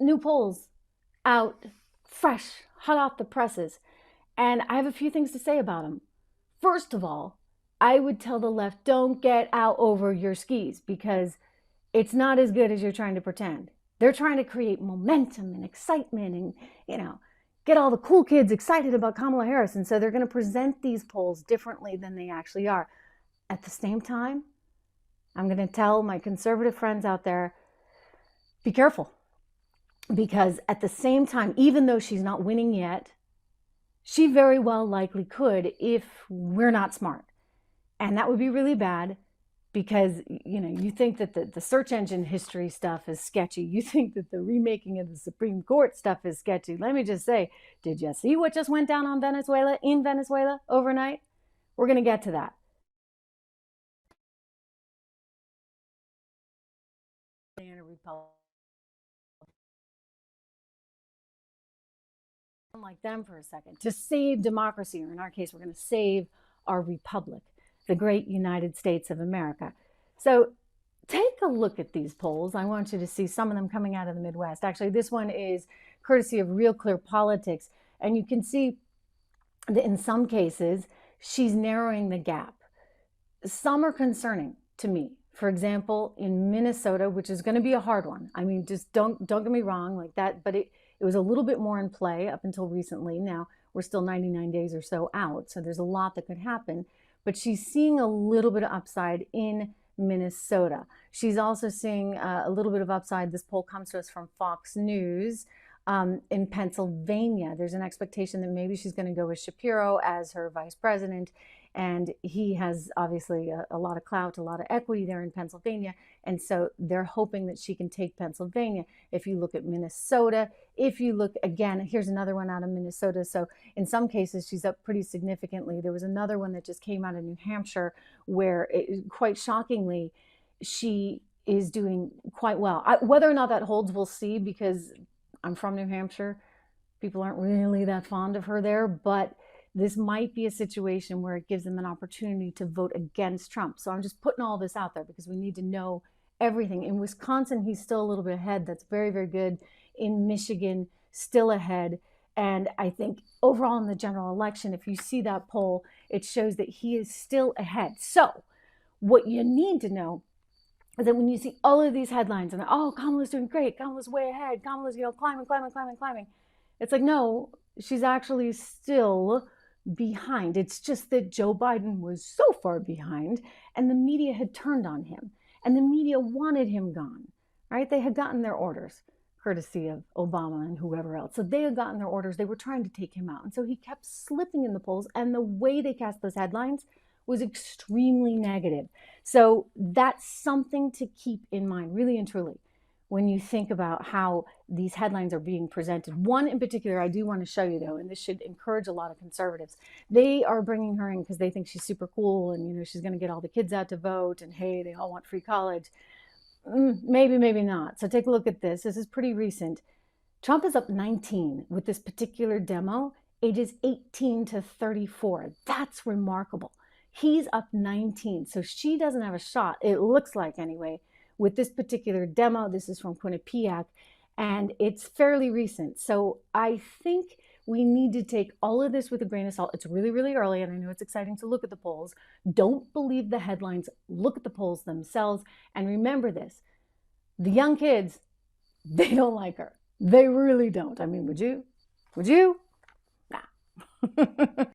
new polls out, fresh, hot off the presses. And I have a few things to say about them. First of all, I would tell the left, don't get out over your skis, because it's not as good as you're trying to pretend. They're trying to create momentum and excitement and, get all the cool kids excited about Kamala Harris. And so they're going to present these polls differently than they actually are. At the same time, I'm going to tell my conservative friends out there, be careful. Because at the same time, even though she's not winning yet, she very well likely could if we're not smart. And that would be really bad, because, you think that the search engine history stuff is sketchy. You think that the remaking of the Supreme Court stuff is sketchy. Let me just say, did you see what just went down in Venezuela overnight? We're going to get to that. Like them for a second, to save democracy, or in our case, we're going to save our republic, the great United States of America. So take a look at these polls. I want you to see some of them coming out of the Midwest. Actually, this one is courtesy of Real Clear Politics, and you can see that in some cases she's narrowing the gap. Some are concerning to me. For example, in Minnesota, which is going to be a hard one. I mean, just don't get me wrong like that, but it was a little bit more in play up until recently. Now we're still 99 days or so out, so there's a lot that could happen. But she's seeing a little bit of upside in Minnesota. She's also seeing a little bit of upside. This poll comes to us from Fox News. In Pennsylvania, there's an expectation that maybe she's going to go with Shapiro as her vice president. And he has obviously a lot of clout, a lot of equity there in Pennsylvania. And so they're hoping that she can take Pennsylvania. If you look at Minnesota, if you look again, here's another one out of Minnesota. So in some cases, she's up pretty significantly. There was another one that just came out of New Hampshire where, quite shockingly, she is doing quite well. Whether or not that holds, we'll see, because I'm from New Hampshire. People aren't really that fond of her there, but this might be a situation where it gives them an opportunity to vote against Trump. So I'm just putting all this out there because we need to know everything. In Wisconsin, he's still a little bit ahead. That's very, very good. In Michigan, still ahead. And I think overall in the general election, if you see that poll, it shows that he is still ahead. So what you need to know is that when you see all of these headlines and, oh, Kamala's doing great, Kamala's way ahead, Kamala's, climbing. It's like, no, she's actually still behind. It's just that Joe Biden was so far behind and the media had turned on him and the media wanted him gone, right? They had gotten their orders, courtesy of Obama and whoever else. So they had gotten their orders. They were trying to take him out. And so he kept slipping in the polls, and the way they cast those headlines was extremely negative. So that's something to keep in mind, really and truly, when you think about how these headlines are being presented. One in particular I do want to show you, though, and this should encourage a lot of conservatives. They are bringing her in because they think she's super cool and, she's going to get all the kids out to vote, and hey, they all want free college. Maybe, maybe not. So take a look at this. This is pretty recent. Trump is up 19 with this particular demo, ages 18 to 34. That's remarkable. He's up 19. So she doesn't have a shot, it looks like anyway, with this particular demo. This is from Quinnipiac, and it's fairly recent. So I think we need to take all of this with a grain of salt. It's really, really early, and I know it's exciting to look at the polls. Don't believe the headlines. Look at the polls themselves. And remember this, the young kids, they don't like her. They really don't. I mean, would you? Would you? Nah.